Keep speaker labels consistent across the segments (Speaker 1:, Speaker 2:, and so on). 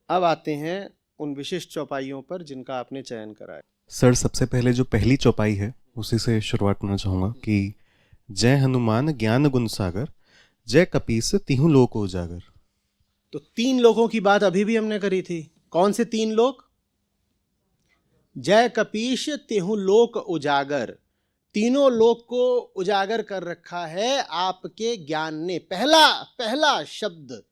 Speaker 1: अब आते हैं उन विशिष्ट चौपाइयों पर जिनका आपने चयन करा है।
Speaker 2: सर, सबसे पहले जो पहली चौपाई है उसी से शुरुआत करना चाहूँगा कि जय हनुमान ज्ञान गुण सागर, जय कपीस तिहु लोक उजागर।
Speaker 1: तो 3 लोगों की बात अभी भी हमने करी थी। कौन से 3 लोग? जय कपीश तिहु लोक उजागर। तीनों लोक को उजागर कर रखा है आपके ज्ञान ने। पहला पहला शब्द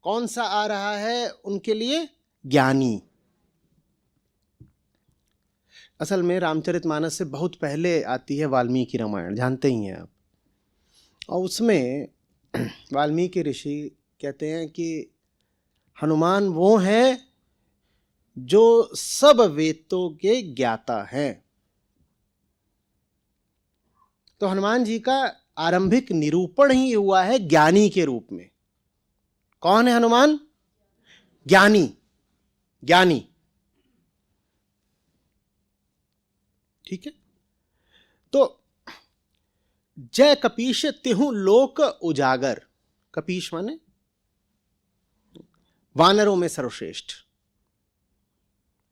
Speaker 1: कौन सा आ रहा है उनके लिए? ज्ञानी। असल में रामचरितमानस से बहुत पहले आती है वाल्मीकि रामायण, जानते ही हैं आप। और उसमें वाल्मीकि ऋषि कहते हैं कि हनुमान वो हैं जो सब वेदों के ज्ञाता हैं। तो हनुमान जी का आरंभिक निरूपण ही हुआ है ज्ञानी के रूप में। कौन है हनुमान? ज्ञानी। ज्ञानी, ठीक है। तो जय कपीश तिहु लोक उजागर। कपीश माने वानरों में सर्वश्रेष्ठ।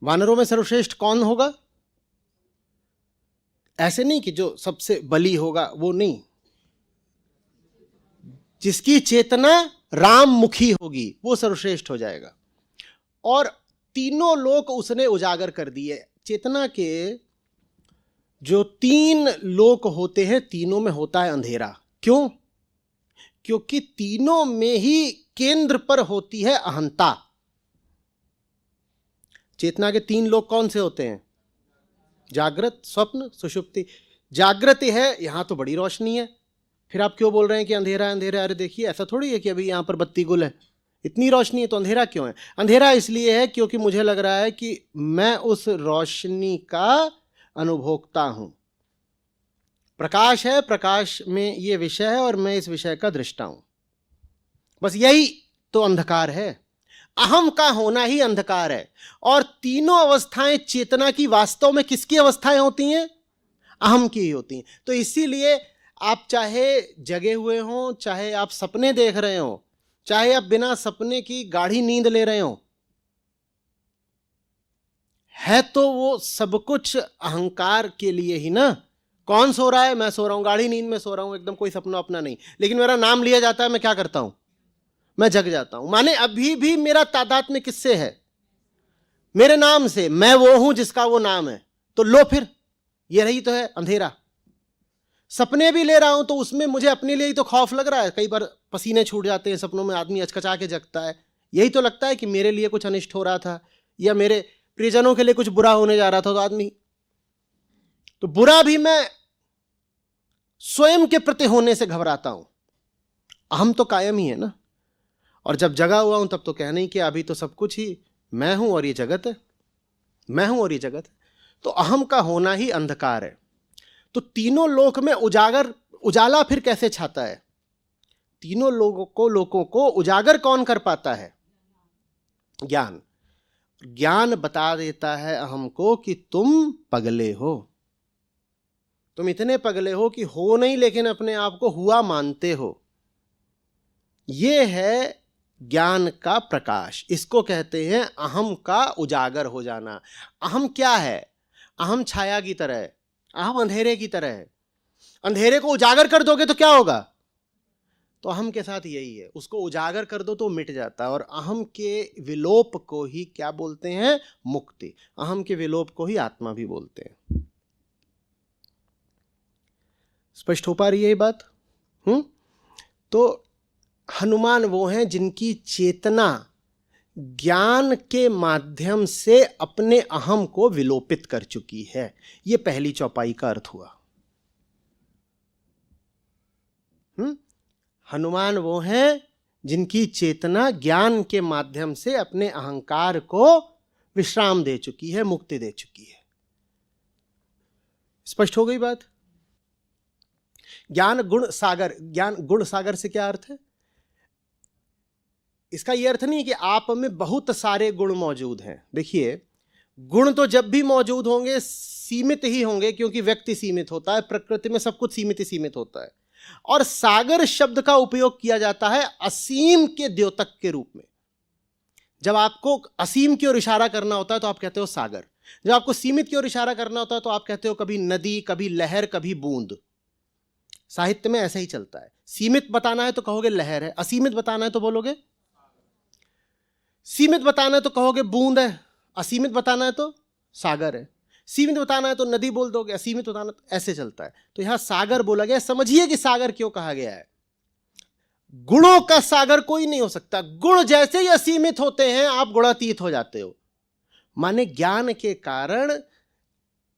Speaker 1: वानरों में सर्वश्रेष्ठ कौन होगा? ऐसे नहीं कि जो सबसे बली होगा, वो नहीं। जिसकी चेतना राम मुखी होगी वो सर्वश्रेष्ठ हो जाएगा। और तीनों लोक उसने उजागर कर दिए। चेतना के जो 3 लोक होते हैं, तीनों में होता है अंधेरा। क्यों? क्योंकि तीनों में ही केंद्र पर होती है अहंता। चेतना के 3 लोक कौन से होते हैं? जागृत, स्वप्न, सुषुप्ति। जागृति है, यहां तो बड़ी रोशनी है, फिर आप क्यों बोल रहे हैं कि अंधेरा अंधेरा? अरे देखिए, ऐसा थोड़ी है कि अभी यहां पर बत्ती गुल है, इतनी रोशनी है तो अंधेरा क्यों है? अंधेरा इसलिए है क्योंकि मुझे लग रहा है कि मैं उस रोशनी का अनुभोक्ता हूं। प्रकाश है, प्रकाश में ये विषय है और मैं इस विषय का दृष्टा हूं। बस यही तो अंधकार है। अहम का होना ही अंधकार है। और तीनों अवस्थाएं चेतना की वास्तव में किसकी अवस्थाएं होती हैं? अहम की ही होती हैं। तो इसीलिए आप चाहे जगे हुए हों, चाहे आप सपने देख रहे हों, चाहे आप बिना सपने की गाढ़ी नींद ले रहे हों, है तो वो सब कुछ अहंकार के लिए ही ना। कौन सो रहा है? मैं सो रहा हूं, गाढ़ी नींद में सो रहा हूं, एकदम कोई सपना अपना नहीं। लेकिन मेरा नाम लिया जाता है, मैं क्या करता हूं? मैं जग जाता हूं। माने अभी भी मेरा तादात्म्य किससे है? मेरे नाम से। मैं वो हूं जिसका वो नाम है। तो लो फिर, ये रही तो है अंधेरा। सपने भी ले रहा हूं तो उसमें मुझे अपने लिए ही तो खौफ लग रहा है। कई बार पसीने छूट जाते हैं सपनों में, आदमी अचकचा के जगता है। यही तो लगता है कि मेरे लिए कुछ अनिष्ट हो रहा था, या मेरे प्रियजनों के लिए कुछ बुरा होने जा रहा था। तो आदमी तो बुरा भी मैं स्वयं के प्रति होने से घबराता हूं। अहम तो कायम ही है ना। और जब जगा हुआ हूं तब तो कहना ही कि अभी तो सब कुछ ही मैं हूं और ये जगत है, मैं हूं और ये जगत है। तो अहम का होना ही अंधकार है। तो तीनों लोक में उजाला फिर कैसे छाता है? तीनों लोगों को उजागर कौन कर पाता है? ज्ञान। ज्ञान बता देता है अहम को कि तुम पगले हो। तुम इतने पगले हो कि हो नहीं, लेकिन अपने आप को हुआ मानते हो। यह है ज्ञान का प्रकाश। इसको कहते हैं अहम का उजागर हो जाना। अहम क्या है? अहम छाया की तरह है, अहम अंधेरे की तरह है। अंधेरे को उजागर कर दोगे तो क्या होगा? तो अहम के साथ यही है, उसको उजागर कर दो तो मिट जाता है। और अहम के विलोप को ही क्या बोलते हैं? मुक्ति। अहम के विलोप को ही आत्मा भी बोलते हैं। स्पष्ट हो पा रही है ये बात? तो हनुमान वो हैं जिनकी चेतना ज्ञान के माध्यम से अपने अहम को विलोपित कर चुकी है। यह पहली चौपाई का अर्थ हुआ। हनुमान वो हैं जिनकी चेतना ज्ञान के माध्यम से अपने अहंकार को विश्राम दे चुकी है, मुक्ति दे चुकी है। स्पष्ट हो गई बात? ज्ञान गुण सागर। ज्ञान गुण सागर से क्या अर्थ है? इसका यह अर्थ नहीं कि आप में बहुत सारे गुण मौजूद हैं। देखिए, गुण तो जब भी मौजूद होंगे सीमित ही होंगे, क्योंकि व्यक्ति सीमित होता है, प्रकृति में सब कुछ सीमित ही सीमित होता है। और सागर शब्द का उपयोग किया जाता है असीम के द्योतक के रूप में। जब आपको असीम की ओर इशारा करना होता है तो आप कहते हो सागर, जब आपको सीमित की ओर इशारा करना होता है तो आप कहते हो कभी नदी, कभी लहर, कभी बूंद। साहित्य में ऐसा ही चलता है। सीमित बताना है तो कहोगे लहर है, असीमित बताना है तो बोलोगे, सीमित बताना है तो कहोगे बूंद है, असीमित बताना है तो सागर है, सीमित बताना है तो नदी बोल दोगे, असीमित बताना तो ऐसे चलता है। तो यहां सागर बोला गया। समझिए कि सागर क्यों कहा गया है। गुणों का सागर कोई नहीं हो सकता। गुण जैसे ही असीमित होते हैं आप गुणातीत हो जाते हो। माने ज्ञान के कारण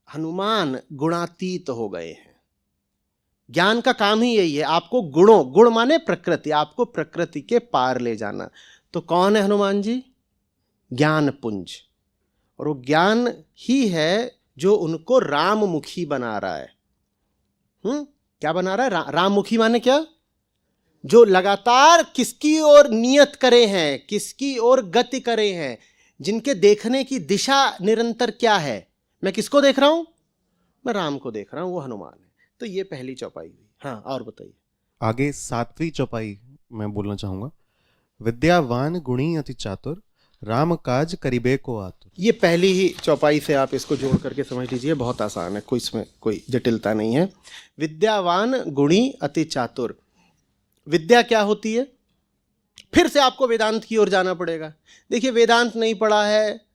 Speaker 1: हनुमान गुणातीत हो गए हैं। ज्ञान का काम ही यही है, आपको गुणों, गुण माने प्रकृति, आपको प्रकृति के पार ले जाना। तो कौन है हनुमान जी? ज्ञान पुंज। और वो ज्ञान ही है जो उनको राममुखी बना रहा है। क्या बना रहा है? राममुखी माने क्या? जो लगातार किसकी ओर नियत करे हैं, किसकी ओर गति करे हैं, जिनके देखने की दिशा निरंतर क्या है? मैं किसको देख रहा हूं? मैं राम को देख रहा हूं, वो हनुमान है। तो ये पहली चौपाई हुई। हाँ, और बताइए।
Speaker 2: आगे 7वीं चौपाई मैं बोलना चाहूंगा। विद्यावान गुणी अति चातुर, राम काज करिबे को आतुर।
Speaker 1: ये पहली ही चौपाई से आप इसको जोड़ करके समझ लीजिए, बहुत आसान है, कोई इसमें कोई जटिलता नहीं है। विद्यावान गुणी अति चातुर। विद्या क्या होती है? फिर से आपको वेदांत की ओर जाना पड़ेगा। देखिए, वेदांत नहीं पढ़ा है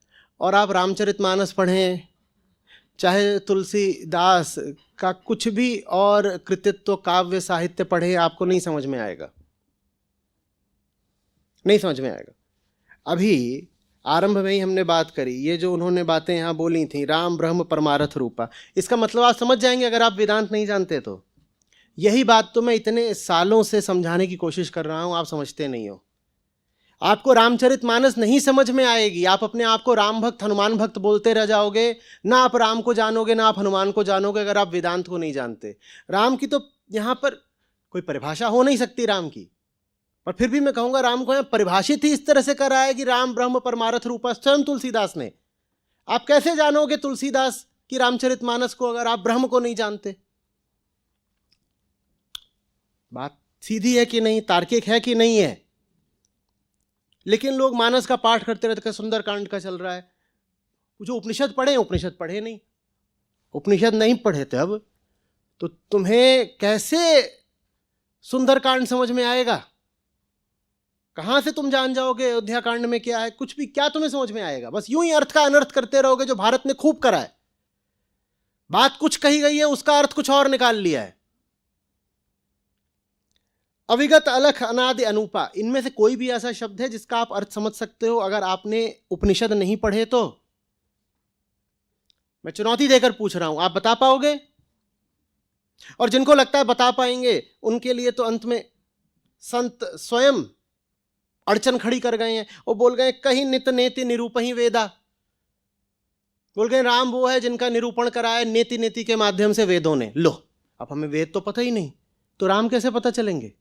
Speaker 1: और आप रामचरितमानस पढ़ें, चाहे तुलसीदास का कुछ भी और कृतित्व काव्य साहित्य पढ़े, आपको नहीं समझ में आएगा, नहीं समझ में आएगा। अभी आरंभ में ही हमने बात करी, ये जो उन्होंने बातें यहाँ बोली थी, राम ब्रह्म परमारथ रूपा, इसका मतलब आप समझ जाएंगे अगर आप वेदांत नहीं जानते तो। यही बात तो मैं इतने सालों से समझाने की कोशिश कर रहा हूं, आप समझते नहीं हो। आपको रामचरितमानस नहीं समझ में आएगी, आप अपने आप को राम भक्त हनुमान भक्त बोलते रह जाओगे, ना आप राम को जानोगे ना आप हनुमान को जानोगे, अगर आप वेदांत को नहीं जानते। राम की तो यहाँ पर कोई परिभाषा हो नहीं सकती राम की, पर फिर भी मैं कहूँगा राम को यहाँ परिभाषित ही इस तरह से करा है कि राम ब्रह्म परमारथ रूपा, स्वयं तुलसीदास ने। आप कैसे जानोगे तुलसीदास की रामचरितमानस को अगर आप ब्रह्म को नहीं जानते? बात सीधी है कि नहीं, तार्किक है कि नहीं है? लेकिन लोग मानस का पाठ करते रहते, सुंदरकांड का चल रहा है। जो उपनिषद पढ़े नहीं, उपनिषद नहीं पढ़े थे अब तो तुम्हें कैसे सुंदरकांड समझ में आएगा? कहां से तुम जान जाओगे अयोध्या कांड में क्या है? कुछ भी, क्या तुम्हें समझ में आएगा? बस यूं ही अर्थ का अनर्थ करते रहोगे, जो भारत ने खूब करा है। बात कुछ कही गई है, उसका अर्थ कुछ और निकाल लिया है। अविगत अलख अनादि अनूपा, इनमें से कोई भी ऐसा शब्द है जिसका आप अर्थ समझ सकते हो अगर आपने उपनिषद नहीं पढ़े तो? मैं चुनौती देकर पूछ रहा हूं, आप बता पाओगे? और जिनको लगता है बता पाएंगे, उनके लिए तो अंत में संत स्वयं अड़चन खड़ी कर गए हैं। वो बोल गए कहीं नित नेति निरूपहि वेदा, बोल गए राम वो है जिनका निरूपण कराया नेति नेति के माध्यम से वेदों ने। लो, अब हमें वेद तो पता ही नहीं, तो राम कैसे पता चलेंगे?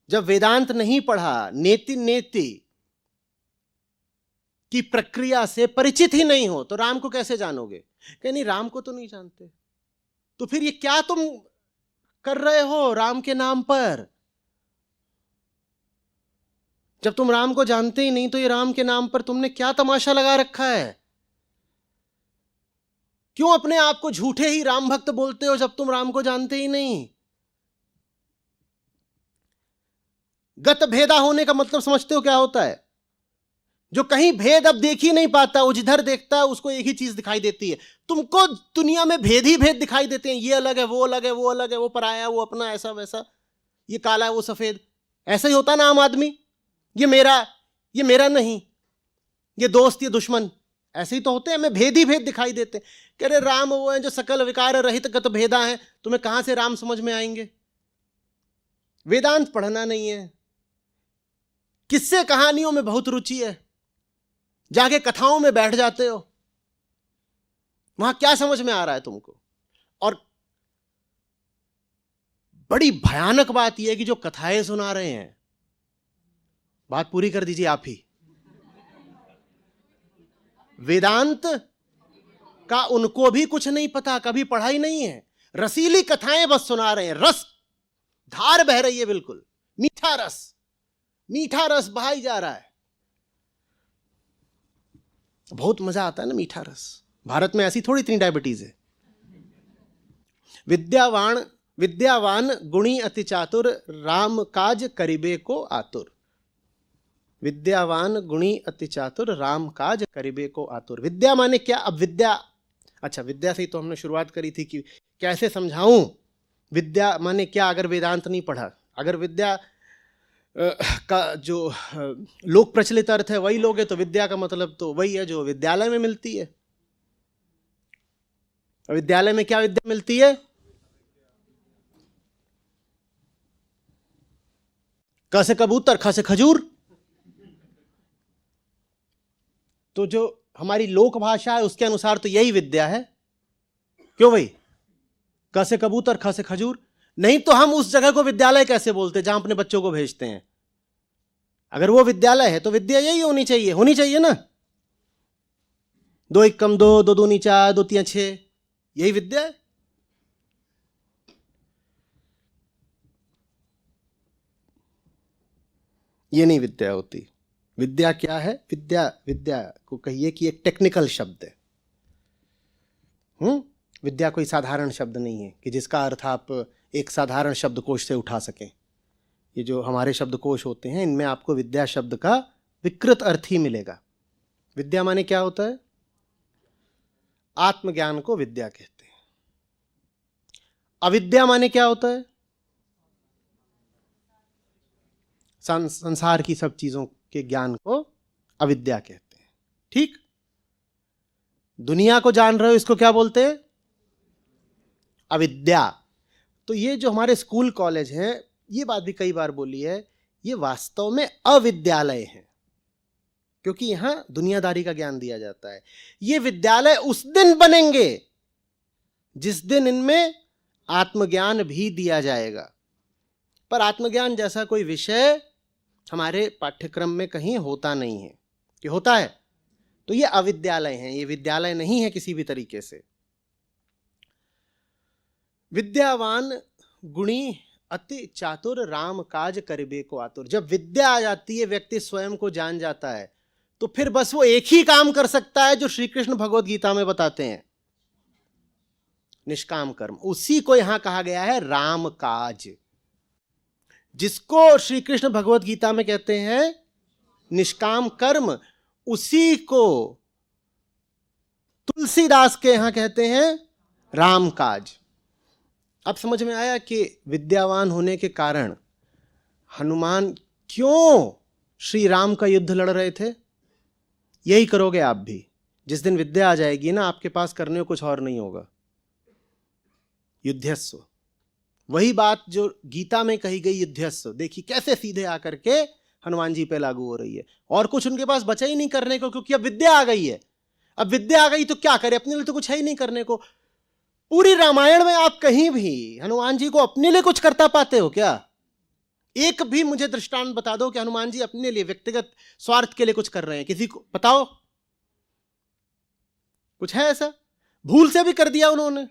Speaker 1: जब वेदांत नहीं पढ़ा, नेति नेति की प्रक्रिया से परिचित ही नहीं हो, तो राम को कैसे जानोगे? कहीं नहीं, राम को तो नहीं जानते, तो फिर ये क्या तुम कर रहे हो राम के नाम पर? जब तुम राम को जानते ही नहीं, तो ये राम के नाम पर तुमने क्या तमाशा लगा रखा है? क्यों अपने आप को झूठे ही राम भक्त बोलते हो जब तुम राम को जानते ही नहीं? गत भेदा होने का मतलब समझते हो क्या होता है? जो कहीं भेद अब देख ही नहीं पाता, वो जिधर देखता है उसको एक ही चीज दिखाई देती है। तुमको दुनिया में भेद ही भेद दिखाई देते हैं, ये अलग है, वो अलग है, वो अलग है, वो पराया, वो अपना, ऐसा वैसा, ये काला है, वो सफेद। ऐसा ही होता ना आम आदमी, ये मेरा नहीं, ये दोस्त, ये दुश्मन, ऐसे ही तो होते हैं। हमें भेद ही भेद दिखाई देते हैं। कह रहे राम वो हैं जो सकल विकार रहित गत भेदा हैं, तुम्हें कहां से राम समझ में आएंगे? वेदांत पढ़ना नहीं है, किस्से कहानियों में बहुत रुचि है, जाके कथाओं में बैठ जाते हो, वहां क्या समझ में आ रहा है तुमको? और बड़ी भयानक बात यह है कि जो कथाएं सुना रहे हैं, बात पूरी कर दीजिए आप ही, वेदांत का उनको भी कुछ नहीं पता, कभी पढ़ाई नहीं है, रसीली कथाएं बस सुना रहे हैं। रस धार बह रही है, बिल्कुल मीठा रस बहाई जा रहा है। बहुत मजा आता है ना मीठा रस। भारत में ऐसी थोड़ी इतनी डायबिटीज है। विद्यावान गुणी अति चातुर, राम काज करिबे को आतुर। विद्यावान गुणी अति चातुर, राम काज करिबे को आतुर। विद्या माने क्या? अब विद्या, अच्छा विद्या से ही तो हमने शुरुआत करी थी कि कैसे समझाऊं विद्या माने क्या, अगर वेदांत नहीं पढ़ा। अगर विद्या का जो लोक प्रचलित अर्थ है वही लोगे तो विद्या का मतलब तो वही है जो विद्यालय में मिलती है। विद्यालय में क्या विद्या मिलती है? क से कबूतर, ख से खजूर। तो जो हमारी लोक भाषा है उसके अनुसार तो यही विद्या है। क्यों भाई? क से कबूतर, ख से खजूर। नहीं तो हम उस जगह को विद्यालय कैसे बोलते जहां अपने बच्चों को भेजते हैं? अगर वो विद्यालय है तो विद्या यही होनी चाहिए ना। 2 1 कम 2, 2 दूनी 4, 2 3 6, यही विद्या है। ये नहीं विद्या होती। विद्या क्या है? विद्या को कहिए कि एक टेक्निकल शब्द है। विद्या कोई साधारण शब्द नहीं है कि जिसका अर्थ आप एक साधारण शब्दकोश से उठा सकें। ये जो हमारे शब्दकोश होते हैं इनमें आपको विद्या शब्द का विकृत अर्थ ही मिलेगा। विद्या माने क्या होता है? आत्मज्ञान को विद्या कहते हैं। अविद्या माने क्या होता है? संसार की सब चीजों के ज्ञान को अविद्या कहते हैं। ठीक? दुनिया को जान रहे हो इसको क्या बोलते हैं? अविद्या। तो ये जो हमारे स्कूल कॉलेज हैं, ये बात भी कई बार बोली है, ये वास्तव में अविद्यालय हैं, क्योंकि यहां दुनियादारी का ज्ञान दिया जाता है। ये विद्यालय उस दिन बनेंगे जिस दिन इनमें आत्मज्ञान भी दिया जाएगा। पर आत्मज्ञान जैसा कोई विषय हमारे पाठ्यक्रम में कहीं होता नहीं है। कि होता है? तो ये अविद्यालय हैं, ये विद्यालय नहीं है किसी भी तरीके से। विद्यावान गुणी अति चातुर, राम काज करिबे को आतुर। जब विद्या आ जाती है, व्यक्ति स्वयं को जान जाता है, तो फिर बस वो एक ही काम कर सकता है जो श्री कृष्ण भगवद गीता में बताते हैं, निष्काम कर्म। उसी को यहां कहा गया है राम काज, जिसको श्री कृष्ण भगवद गीता में कहते हैं निष्काम कर्म, उसी को तुलसीदास के यहां कहते हैं राम काज। अब समझ में आया कि विद्यावान होने के कारण हनुमान क्यों श्री राम का युद्ध लड़ रहे थे। यही करोगे आप भी। जिस दिन विद्या आ जाएगी ना, आपके पास करने को कुछ और नहीं होगा। युद्धस्व, वही बात जो गीता में कही गई युद्धस्व, देखिए कैसे सीधे आकर के हनुमान जी पे लागू हो रही है। और कुछ उनके पास बचा ही नहीं करने को, क्योंकि अब विद्या आ गई है। अब विद्या आ गई तो क्या करे, अपने लिए तो कुछ है ही नहीं करने को। पूरी रामायण में आप कहीं भी हनुमान जी को अपने लिए कुछ करता पाते हो क्या? एक भी मुझे दृष्टांत बता दो कि हनुमान जी अपने लिए व्यक्तिगत स्वार्थ के लिए कुछ कर रहे हैं, किसी को बताओ। कुछ है ऐसा? भूल से भी कर दिया उन्होंने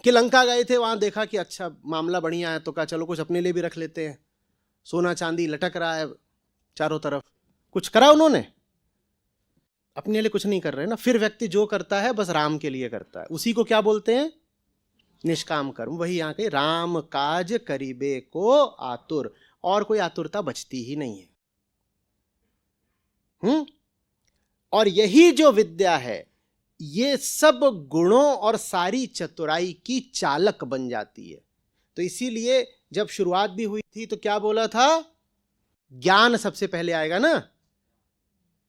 Speaker 1: कि लंका गए थे, वहां देखा कि अच्छा मामला बढ़िया है, तो कहा चलो कुछ अपने लिए भी रख लेते हैं। सोना चांदी लटक रहा है चारों तरफ, कुछ करा उन्होंने? अपने लिए कुछ नहीं कर रहे ना। फिर व्यक्ति जो करता है बस राम के लिए करता है, उसी को क्या बोलते हैं? निष्काम कर्म। वही यहां के राम काज करिबे को आतुर, और कोई आतुरता बचती ही नहीं है। और यही जो विद्या है, ये सब गुणों और सारी चतुराई की चालक बन जाती है। तो इसीलिए जब शुरुआत भी हुई थी तो क्या बोला था? ज्ञान सबसे पहले आएगा ना।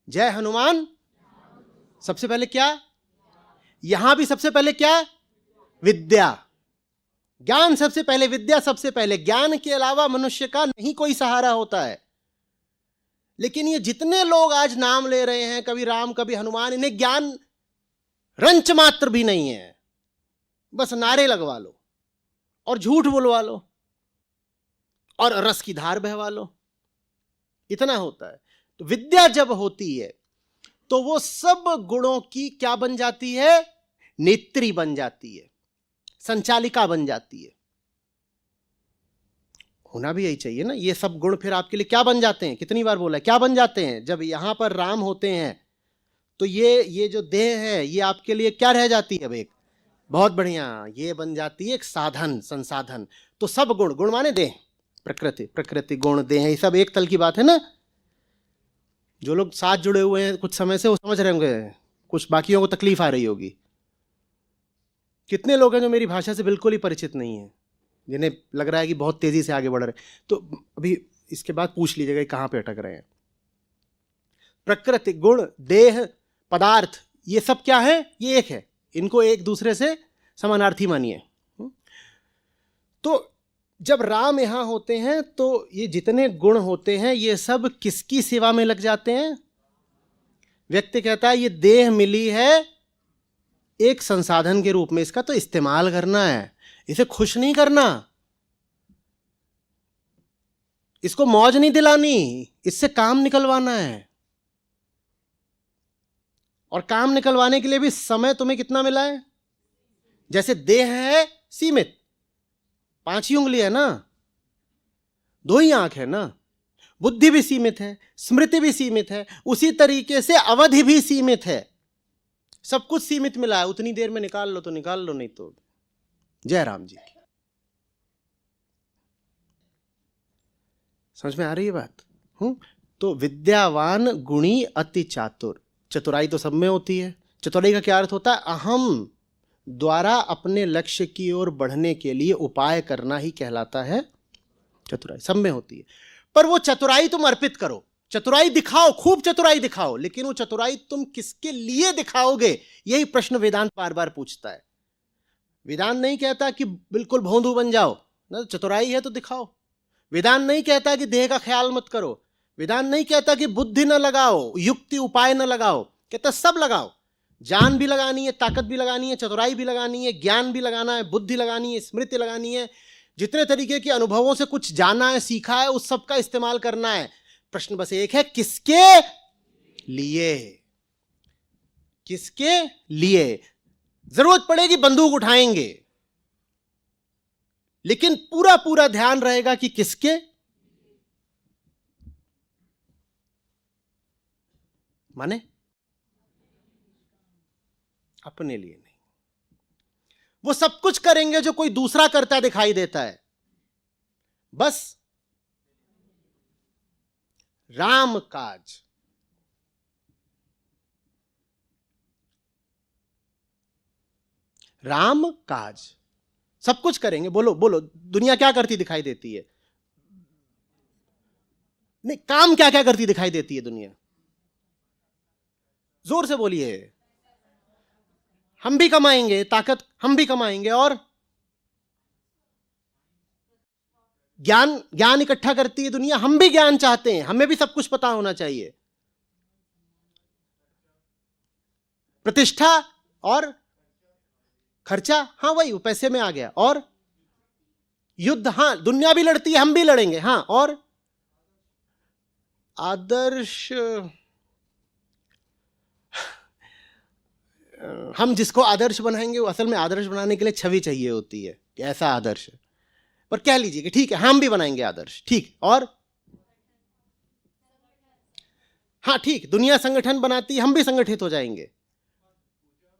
Speaker 1: जय हनुमान। सबसे पहले क्या? यहां भी सबसे पहले क्या? विद्या। ज्ञान सबसे पहले, विद्या सबसे पहले। ज्ञान के अलावा मनुष्य का नहीं कोई सहारा होता है। लेकिन ये जितने लोग आज नाम ले रहे हैं, कभी राम कभी हनुमान, इन्हें ज्ञान रंच मात्र भी नहीं है। बस नारे लगवा लो और झूठ बोलवा लो और रस की धार बहवा लो, इतना होता है। तो विद्या जब होती है तो वो सब गुणों की क्या बन जाती है? नेत्री बन जाती है, संचालिका बन जाती है। होना भी यही चाहिए ना। ये सब गुण फिर आपके लिए क्या बन जाते हैं? कितनी बार बोला है, क्या बन जाते हैं? जब यहां पर राम होते हैं तो ये जो देह है ये आपके लिए क्या रह जाती है? अब एक बहुत बढ़िया, ये बन जाती है एक साधन, संसाधन। तो सब गुण, गुण माने देह, प्रकृति, प्रकृति गुण देह, ये सब एक तल की बात है ना। जो लोग साथ जुड़े हुए हैं कुछ समय से वो समझ रहे होंगे, कुछ बाकियों को तकलीफ आ रही होगी। कितने लोग हैं जो मेरी भाषा से बिल्कुल ही परिचित नहीं है, जिन्हें लग रहा है कि बहुत तेजी से आगे बढ़ रहे, तो अभी इसके बाद पूछ लीजिएगा कहां पे अटक रहे हैं। प्रकृति, गुण, देह, पदार्थ, ये सब क्या है? ये एक है, इनको एक दूसरे से समानार्थी मानिए। तो जब राम यहां होते हैं तो ये जितने गुण होते हैं ये सब किसकी सेवा में लग जाते हैं? व्यक्ति कहता है ये देह मिली है एक संसाधन के रूप में, इसका तो इस्तेमाल करना है, इसे खुश नहीं करना, इसको मौज नहीं दिलानी, इससे काम निकलवाना है। और काम निकलवाने के लिए भी समय तुम्हें कितना मिला है? जैसे देह है सीमित, 5 ही उंगली है ना, 2 ही आंख है ना, बुद्धि भी सीमित है, स्मृति भी सीमित है, उसी तरीके से अवधि भी सीमित है। सब कुछ सीमित मिला है, उतनी देर में निकाल लो तो निकाल लो, नहीं तो जय राम जी की। समझ में आ रही है बात? तो विद्यावान गुणी अति चातुर, चतुराई तो सब में होती है। चतुराई का क्या अर्थ होता है? अहम द्वारा अपने लक्ष्य की ओर बढ़ने के लिए उपाय करना ही कहलाता है चतुराई, सब में होती है। पर वो चतुराई तुम अर्पित करो, चतुराई दिखाओ, खूब चतुराई दिखाओ, लेकिन वो चतुराई तुम किसके लिए दिखाओगे? यही प्रश्न वेदांत बार बार पूछता है। वेदांत नहीं कहता कि बिल्कुल भोंदू बन जाओ ना, चतुराई है तो दिखाओ। वेदांत नहीं कहता कि देह का ख्याल मत करो, वेदांत नहीं कहता कि बुद्धि न लगाओ, युक्ति उपाय न लगाओ, कहता सब लगाओ। जान भी लगानी है, ताकत भी लगानी है, चतुराई भी लगानी है, ज्ञान भी लगाना है, बुद्धि लगानी है, स्मृति लगानी है, जितने तरीके के अनुभवों से कुछ जाना है, सीखा है, उस सब का इस्तेमाल करना है। प्रश्न बस एक है, किसके लिए? किसके लिए? जरूरत पड़ेगी बंदूक उठाएंगे, लेकिन पूरा पूरा ध्यान रहेगा कि किसके। माने अपने लिए नहीं। वो सब कुछ करेंगे जो कोई दूसरा करता दिखाई देता है, बस राम काज। राम काज सब कुछ करेंगे। बोलो बोलो, दुनिया क्या करती दिखाई देती है? नहीं, काम क्या क्या करती दिखाई देती है दुनिया? जोर से बोलिए। हम भी कमाएंगे, ताकत हम भी कमाएंगे, और ज्ञान, ज्ञान इकट्ठा करती है दुनिया, हम भी ज्ञान चाहते हैं, हमें भी सब कुछ पता होना चाहिए। प्रतिष्ठा और खर्चा, हाँ वही पैसे में आ गया। और युद्ध, हाँ दुनिया भी लड़ती है, हम भी लड़ेंगे, हाँ। और आदर्श, हम जिसको आदर्श बनाएंगे वो असल में आदर्श बनाने के लिए छवि चाहिए होती है कि ऐसा आदर्श है, पर कह लीजिए कि ठीक है हम भी बनाएंगे आदर्श, ठीक। और हाँ ठीक, दुनिया संगठन बनाती है, हम भी संगठित हो जाएंगे।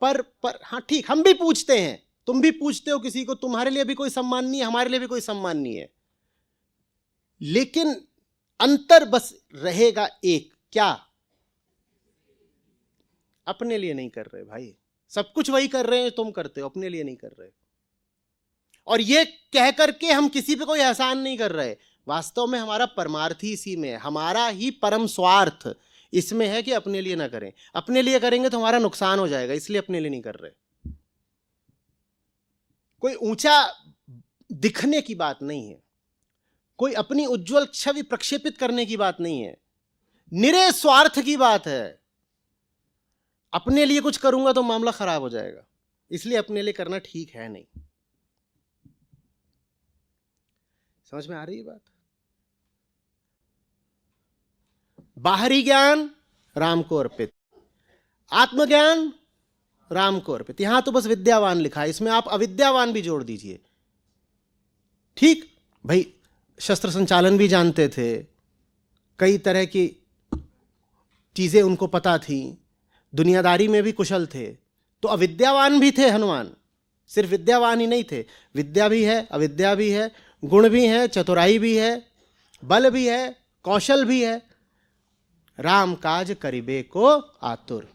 Speaker 1: पर हाँ ठीक, हम भी पूछते हैं, तुम भी पूछते हो किसी को, तुम्हारे लिए भी कोई सम्मान नहीं है, हमारे लिए भी कोई सम्मान नहीं है, लेकिन अंतर बस रहेगा एक, क्या? अपने लिए नहीं कर रहे भाई, सब कुछ वही कर रहे हैं तुम करते हो, अपने लिए नहीं कर रहे। और ये कह करके हम किसी पे कोई एहसान नहीं कर रहे, वास्तव में हमारा परमार्थ ही इसी में है, हमारा ही परम स्वार्थ इसमें है कि अपने लिए ना करें। अपने लिए करेंगे तो हमारा नुकसान हो जाएगा, इसलिए अपने लिए नहीं कर रहे। कोई ऊंचा दिखने की बात नहीं है, कोई अपनी उज्जवल छवि प्रक्षेपित करने की बात नहीं है, निरे स्वार्थ की बात है। अपने लिए कुछ करूंगा तो मामला खराब हो जाएगा, इसलिए अपने लिए करना ठीक है नहीं। समझ में आ रही है बात? बाहरी ज्ञान राम को अर्पित, आत्मज्ञान राम को अर्पित। यहां तो बस विद्यावान लिखा है, इसमें आप अविद्यावान भी जोड़ दीजिए, ठीक भाई। शस्त्र संचालन भी जानते थे, कई तरह की चीज़ें उनको पता थी, दुनियादारी में भी कुशल थे, तो अविद्यावान भी थे हनुमान। सिर्फ विद्यावान ही नहीं थे, विद्या भी है, अविद्या भी है, गुण भी है, चतुराई भी है, बल भी है, कौशल भी है। राम काज करिबे को आतुर।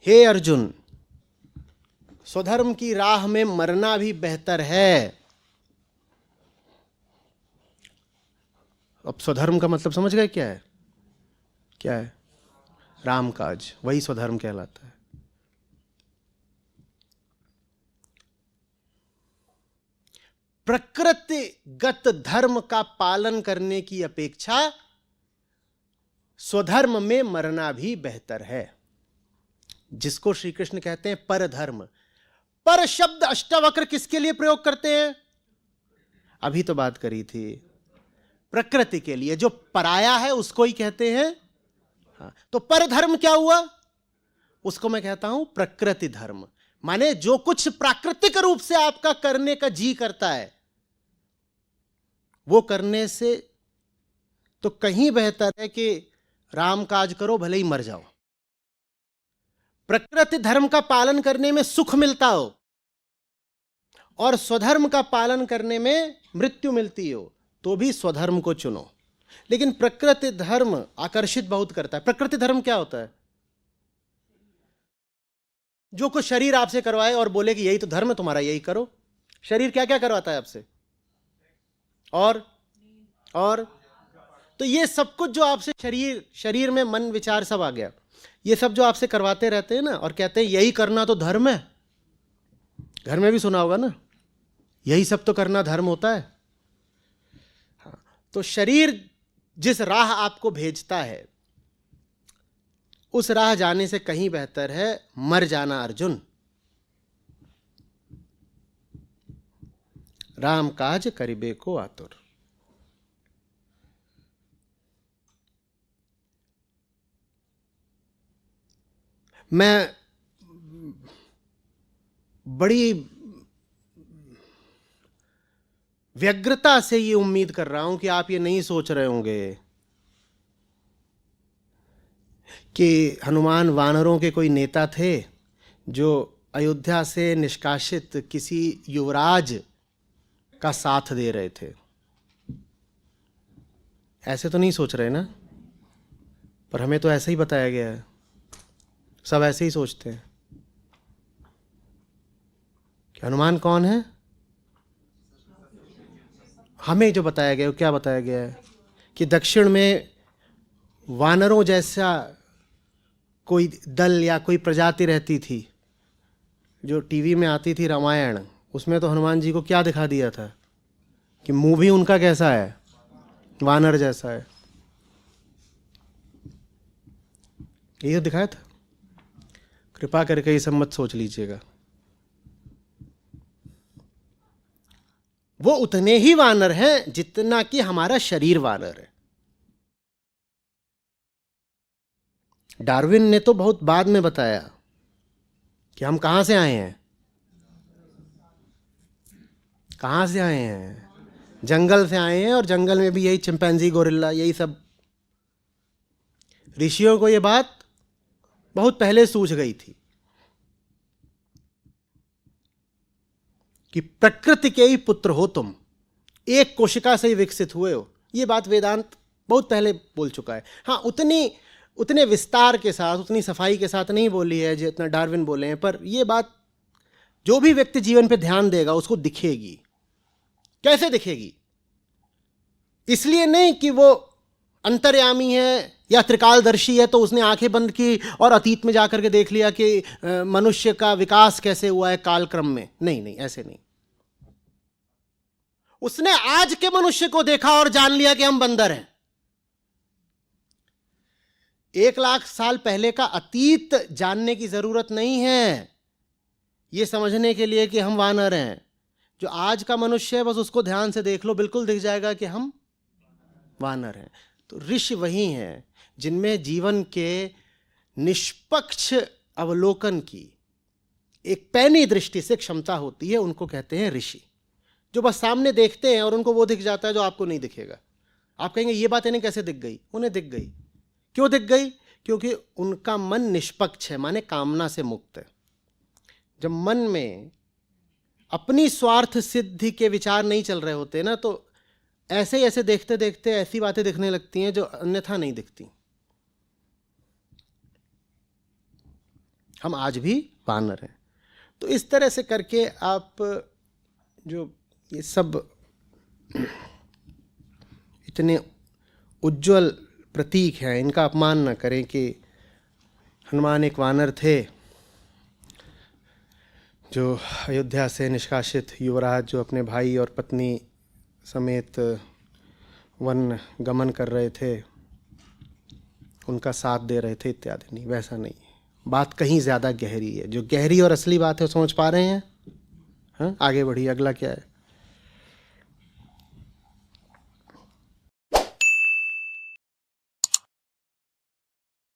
Speaker 1: हे अर्जुन, स्वधर्म की राह में मरना भी बेहतर है। अब स्वधर्म का मतलब समझ गए क्या है? क्या है? राम काज, वही स्वधर्म कहलाता है। प्रकृतिगत धर्म का पालन करने की अपेक्षा स्वधर्म में मरना भी बेहतर है, जिसको श्री कृष्ण कहते हैं परधर्म। पर शब्द अष्टावक्र किसके लिए प्रयोग करते हैं? अभी तो बात करी थी, प्रकृति के लिए, जो पराया है उसको ही कहते हैं। हाँ, तो परधर्म क्या हुआ? उसको मैं कहता हूं प्रकृति धर्म। माने जो कुछ प्राकृतिक रूप से आपका करने का जी करता है, वो करने से तो कहीं बेहतर है कि राम काज करो, भले ही मर जाओ। प्रकृति धर्म का पालन करने में सुख मिलता हो और स्वधर्म का पालन करने में मृत्यु मिलती हो, तो भी स्वधर्म को चुनो। लेकिन प्रकृति धर्म आकर्षित बहुत करता है। प्रकृति धर्म क्या होता है? जो कुछ शरीर आपसे करवाए और बोले कि यही तो धर्म है तुम्हारा, यही करो। शरीर क्या क्या करवाता है आपसे? और तो ये सब कुछ जो आपसे शरीर में मन विचार सब आ गया, ये सब जो आपसे करवाते रहते हैं ना, और कहते हैं यही करना तो धर्म है। घर में भी सुना होगा ना, यही सब तो करना धर्म होता है। हाँ, तो शरीर जिस राह आपको भेजता है, उस राह जाने से कहीं बेहतर है मर जाना अर्जुन। राम काज करिबे को आतुर। मैं बड़ी व्यग्रता से ये उम्मीद कर रहा हूं कि आप ये नहीं सोच रहे होंगे कि हनुमान वानरों के कोई नेता थे जो अयोध्या से निष्कासित किसी युवराज का साथ दे रहे थे। ऐसे तो नहीं सोच रहे ना? पर हमें तो ऐसे ही बताया गया है, सब ऐसे ही सोचते हैं कि हनुमान कौन है। हमें जो बताया गया, क्या बताया गया है कि दक्षिण में वानरों जैसा कोई दल या कोई प्रजाति रहती थी, जो टीवी में आती थी रामायण, उसमें तो हनुमान जी को क्या दिखा दिया था कि मुंह भी उनका कैसा है? वानर जैसा है। यही तो दिखाया था। कृपा करके ये सब मत सोच लीजिएगा। वो उतने ही वानर हैं जितना कि हमारा शरीर वानर है। डार्विन ने तो बहुत बाद में बताया कि हम कहां से आए हैं। कहां से आए हैं? जंगल से आए हैं, और जंगल में भी यही चिंपैंजी, गोरिल्ला, यही सब। ऋषियों को यह बात बहुत पहले सूझ गई थी कि प्रकृति के ही पुत्र हो तुम, एक कोशिका से ही विकसित हुए हो। यह बात वेदांत बहुत पहले बोल चुका है। हाँ, उतने विस्तार के साथ, उतनी सफाई के साथ नहीं बोली है जितना डार्विन बोले हैं, पर यह बात जो भी व्यक्ति जीवन पे ध्यान देगा उसको दिखेगी। कैसे दिखेगी? इसलिए नहीं कि वो अंतर्यामी है या त्रिकालदर्शी है तो उसने आंखें बंद की और अतीत में जाकर के देख लिया कि मनुष्य का विकास कैसे हुआ है कालक्रम में। नहीं नहीं, ऐसे नहीं। उसने आज के मनुष्य को देखा और जान लिया कि हम बंदर हैं। 1,00,000 साल पहले का अतीत जानने की जरूरत नहीं है यह समझने के लिए कि हम वानर हैं। जो आज का मनुष्य है, बस उसको ध्यान से देख लो, बिल्कुल दिख जाएगा कि हम वानर हैं। तो ऋषि वही हैं जिनमें जीवन के निष्पक्ष अवलोकन की एक पैनी दृष्टि से क्षमता होती है, उनको कहते हैं ऋषि। जो बस सामने देखते हैं और उनको वो दिख जाता है जो आपको नहीं दिखेगा। आप कहेंगे ये बात इन्हें कैसे दिख गई? उन्हें दिख गई। क्यों दिख गई? क्योंकि उनका मन निष्पक्ष है, माने कामना से मुक्त है। जब मन में अपनी स्वार्थ सिद्धि के विचार नहीं चल रहे होते ना, तो ऐसे ऐसे देखते देखते ऐसी बातें दिखने लगती हैं जो अन्यथा नहीं दिखती। हम आज भी वानर हैं। तो इस तरह से करके आप जो ये सब इतने उज्जवल प्रतीक हैं, इनका अपमान न करें कि हनुमान एक वानर थे जो अयोध्या से निष्कासित युवराज जो अपने भाई और पत्नी समेत वन गमन कर रहे थे, उनका साथ दे रहे थे इत्यादि। नहीं, वैसा नहीं। बात कहीं ज़्यादा गहरी है। जो गहरी और असली बात है वो समझ पा रहे हैं? हाँ, आगे बढ़िए, अगला क्या है?